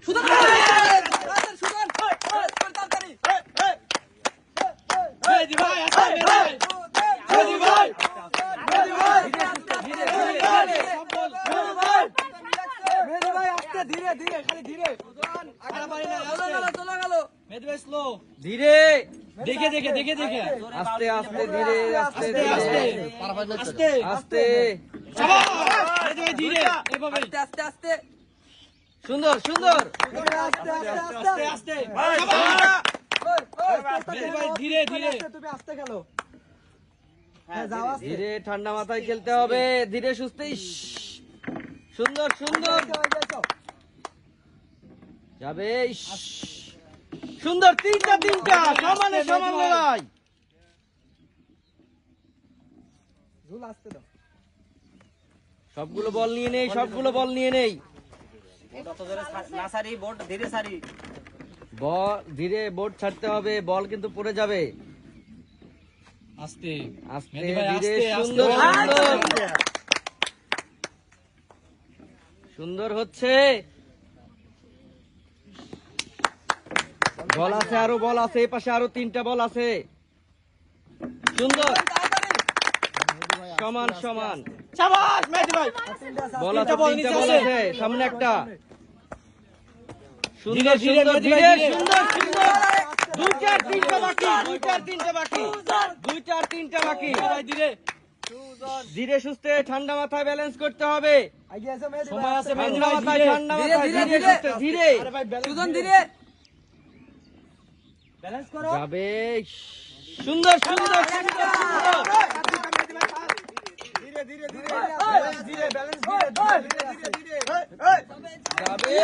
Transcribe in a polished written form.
সুজন সুজন তাড়াতাড়ি মেহেদী ভাই আসতে মেহেদী ভাই ধীরে ধীরে খালি ধীরে চলে গেল মেহেদী ভাই স্লো ধীরে দেখে দেখে দেখে দেখে আস্তে আস্তে ধীরে আস্তে আস্তে আস্তে আস্তে শাবাশ মেহেদী ভাই ধীরে এভাবে আস্তে আস্তে আস্তে সুন্দর সুন্দর আস্তে আস্তে মেহেদী ভাই ধীরে ধীরে তুমি আস্তে খেলো ধীরে ঠান্ডা মাথায় খেলতে হবে ধীরে সুস্থে সুন্দর সুন্দর যাবে সুন্দর তিনটা তিনটা সমানে সমান লড়াই সবগুলো বল নিয়ে নেই সবগুলো বল নিয়ে নেই বল ধীরে বোর্ড ছাড়তে হবে বল কিন্তু পড়ে যাবে আস্তে আস্তে মেহেদী ভাই ধীরে আস্তে সুন্দর আস্তে সুন্দর সুন্দর হচ্ছে বল আছে আরো বল আছে এই পাশে আরো তিনটা বল আছে সুন্দর সমান সমান শাবাশ মেহেদী ভাই বল আছে তিনটা বল তিনটা নিচে বল আছে। আছে সামনে একটা ধীরে সুন্দর ধীরে সুন্দর মেহেদী ধীরে ভাই, ধীরে। সুন্দর সুন্দর দুইটা তিনটা বাকি দুইটা তিনটা বাকি দুইটা তিনটা বাকি মেহেদী ভাই ধীরে ধীরে সুস্থে ঠান্ডা মাথায় ব্যালেন্স করতে হবে সময় আছে মেহেদী ঠান্ডা ভাই মাথায় ধীরে ঠান্ডা মাথায় ধীরে, ধীরে ধীরে। সুস্থে ধীরে আরে ভাই সুজন ধীরে ব্যালেন্স করো যাবে সুন্দর সুন্দর সুন্দর যাবে